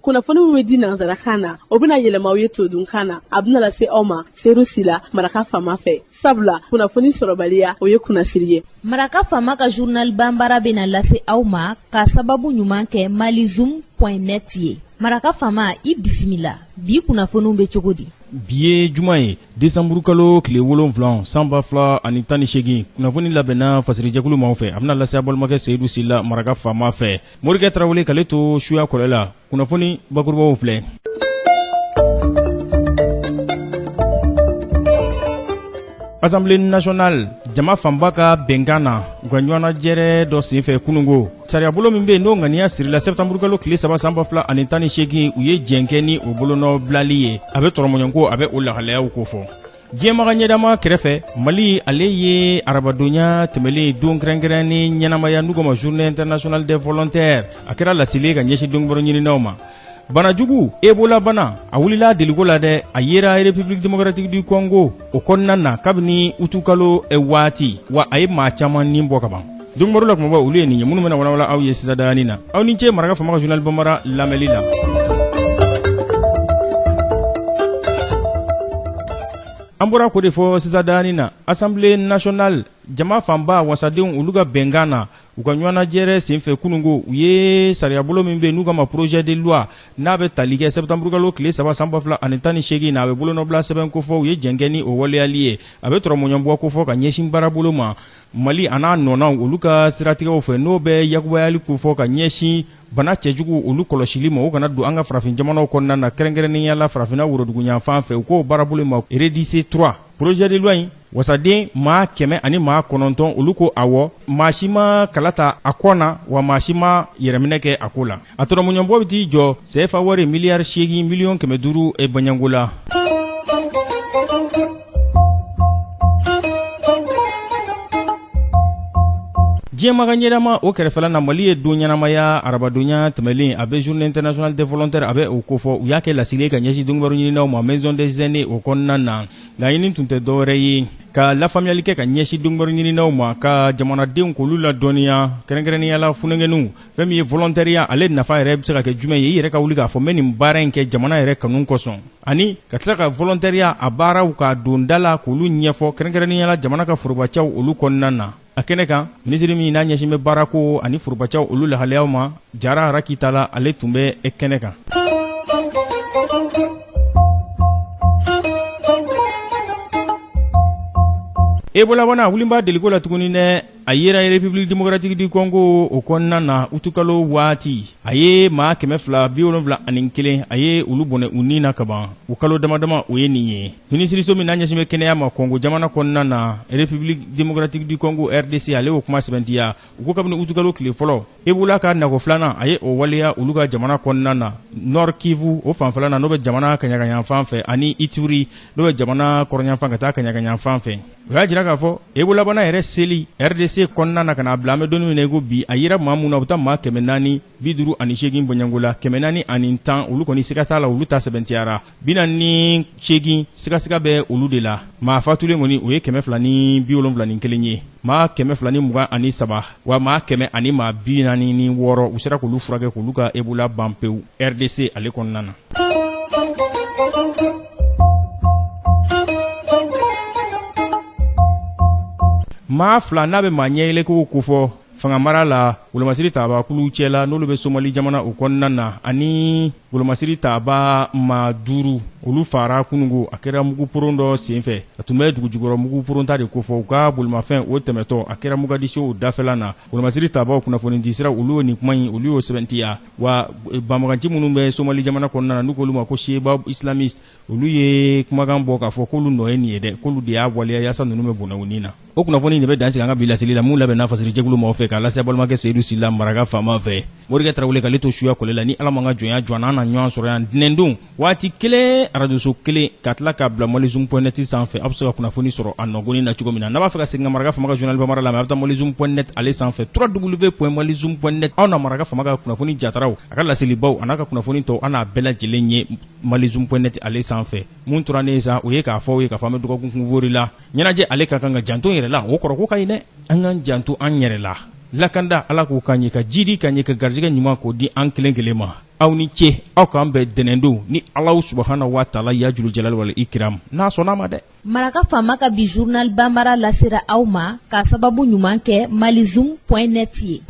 kunnafoni min bɛ di nanzarakan na o bɛna yɛlɛma aw ye todunkan na a bɛna lase aw ma Seydou Sila maraka faama fɛ sabula kunnafoni sɔrɔbaliya o ye kunnasiri ye. Maraka faama ka journal banbara bɛna lase aw ma ka sababu ɲuman kɛ malizoom.net ye. Maraka faama i bisimila bi kunnafoniw bɛ cogo di? Bi ye juma ye décembre kalo tile 7 2018 kunnafoni labɛnna fasirijɛkulu maaw fɛ a bɛna lase balimakɛ Seydou Sila maraka faama fɛ Morikɛ Tarawele k'ale to suya kɔlɛ la kunnafoni bakurubaw filɛ. Assemblée nationale jama fanba ka bɛnkan na u ka ɲɔgɔnnajɛrɛ dɔ senfɛ kunungo sariyabolo min bɛ n'o ŋaniya sirila septembre kalo tile 3 2018 u ye jɛnkɛ ni o bolonɔ bilali ye a bɛ tɔrɔmɔɲɔnko a bɛ o lahalayaw ko fɔ. Diɲɛmaga ɲɛdama kɛrɛfɛ Mali ale ye arabadonya tɛmɛlen don kɛrɛnkɛrɛn ni ɲɛnamaya n'u ma journée internationale des volontaires a kɛra lasili ka ɲɛsin dɔnnibagaw ɲininaw ma. Banajugu Ebola bana a wulila deliko la dɛ a yera République démocratique du Congo o kɔnɔna na kabini utukalo waati wa a ye maa caman ni bɔ ka ban. Dɔnnibagaw la kumaba olu ye nin ye minnu bɛna walawala aw ye sisan dani na aw ni ce maraka faama ka journal banbara lamɛnli la. An bɔra ko de fɔ sisan dani na Assemblée nationale jama fanba wasadenw olu ka bɛnkan na u ka ɲɔgɔnnajɛrɛ senfɛ kunungo u ye sariyabolo min bɛ n'u ka ma projet de loi n'a bɛ tali kɛ septembre kalo tile 3 2018 na a bɛ bolonɔbila sɛbɛn ko fɔ u ye jɛnkɛ ni o waleyali ye a bɛ tɔrɔmɔɲɔnbɔ ko fɔ ka ɲɛsin baarabolo ma Mali a n'a nɔnaw olu ka siratigɛw fɛ n'o bɛ yakubayali ko fɔ ka ɲɛsin bana cɛjugu olu kɔlɔsili ma o kana don an ka farafin jamanaw kɔnɔna na kɛrɛnkɛrɛnnenya la farafinna woroduguyan fan fɛ u k'o baarabolo ma RDC 3 projet de loi in wasaden maa 109 olu ko awɔ maa si ma kala ta a kɔ na wa maa si ma yɛrɛminɛ kɛ a ko la a tɔrɔmɔɲɔnbɔ bɛ t'i jɔ CFA wari miliyari 8 miliyɔn 500 Banyango la. Diɲɛmaga ɲɛdama o kɛrɛfɛla na Mali ye don ɲɛnamaya arabadonya tɛmɛlen a bɛ journée internationale des volontaires a bɛ o ko fɔ u y'a kɛ lasili ka ɲɛsin dɔnnibagaw ɲininaw ma maison des aînés o kɔnɔna na laɲini tun tɛ dɔwɛrɛ ye ka lafaamuyali kɛ ka ɲɛsin dɔnnibagaw ɲininaw ma ka jamanadenw k'olu ladɔnniya kɛrɛnkɛrɛnnenya la funɛnkɛninw fɛn min ye volontariat ale nafa yɛrɛ bɛ se ka kɛ jumɛn ye i yɛrɛ ka wuli k'a fɔ n bɛ nin baara in kɛ jamana yɛrɛ kanu kosɔn ani ka tila ka volontariat a baaraw ka don da la k'olu ɲɛfɔ kɛrɛnkɛrɛnnenya la jamana ka forobacaw olu kɔnɔna na. A kɛnɛ kan ministre min n'a ɲɛsin bɛ baarako ani forobacaw olu lahalayaw ma Jara Harakitala ale tun bɛ kɛnɛ kan. Ebola bana wulinba deliko la tuguni dɛ a yera République démocratique du Congo o kɔnɔna na utukalo waati a ye maa 271 a ye olu bɔnɛ u ni na kaban o kalo damadama o ye nin ye minisiriso min n'a ɲɛsin bɛ kɛnɛya ma Congo jamana kɔnɔna na République démocratique du Congo RDC ale o kuma sɛbɛntiya u ko kabini utukalo tile fɔlɔ Ebola ka nako filanan a ye o waleya olu ka jamana kɔnɔna na Nord Kivu o fanfɛla na n'o bɛ jamana kaɲagayan fan fɛ ani Ituri n'o bɛ jamana kɔrɔnyan fan ka taa kaɲagayan fan fɛ o y'a jira k'a fɔ Ebola bana yɛrɛ seli RDC kɔnɔna na ka na bila an bɛ donnin min na i ko bi a yira maa mun na u bɛ taa maa 458 Banyango la 410 olu kɔni siga t'a la olu ta sɛbɛntiyara 48 sigasiga bɛ olu de la maa fatulen kɔni o ye 271 ye maa 223 wa maa 146 u sera k'olu furakɛ k'olu ka Ebola ban pewu RDC ale kɔnɔna na. Maa fila n'a bɛ maa ɲɛyɛlɛko ko fɔ fangamara la wolomasiri taabakulu cɛla n'olu bɛ Somali jamana o kɔnɔna na ani wolomasiri taaba maa 5 olu fara kunungo a kɛra muguporon dɔ senfɛ a tun bɛ dugujukɔrɔ muguporon ta de ko fɔ u ka bolimafɛn o tɛmɛtɔ a kɛra Mogadiscio dafɛla na wolomasiri taabaw kunnafoni di sira olu nin kuma in olu y'o sɛbɛntiya wa banbaganci minnu bɛ Somali jamana kɔnɔna na n'u k'olu ma ko Shebab islamiste olu ye kumakan bɔ k'a fɔ k'olu nɔ ye nin ye dɛ k'olu de y'a waleya yaasa ninnu bɛ bɔnɛ u ni na o kunnafoni de bɛ dansigi an ka bi laseli la mun labɛnna fasirijɛkulu maaw fɛ k'a lase balimakɛ Seydou Sila maraka faama fɛ Morikɛ Tarawele k'ale to suya kɔlɛ la ni Ala man ka jɔnya jɔ an na ɲɔgɔn sɔrɔ yan dinɛndon waati kelen arajoso kelen ka tila k'a bila malizoom.net sanfɛ a bɛ se ka kunnafoni sɔrɔ a nɔgɔnin na cogo min na n'a b'a fɛ ka segin ka maraka faama ka journal banbara la a bɛ taa malizoom.net ale sanfɛ www.malizoom.net aw na maraka faama ka kunnafoni jataraw a ka laselibaw a n'a ka kunnafoni tɔw an n'a bɛɛ lajɛlen ye malizoom.net ale sanfɛ mun tora ne sa o ye k'a fɔ k'a fɔ an bɛ dɔgɔkun kunfori la ɲɛnajɛ ale ka kan ka janto yɛrɛ la o kɔrɔ ko ka ɲi dɛ an k'an janto an yɛrɛ la lakanda ala k'o kan ye ka jidi kan ye ka garijɛgɛ ɲuman k'o di an kelen kelen ma aw ni ce aw k'an bɛn dɛnɛndon ni Alahu subahana wa taala ya julu jalal wal ikram n'a sɔnna ma dɛ. Maraka Fama ka bi journal Bambara lasera aw ma ka sababu ɲuman kɛ malizum.net ye.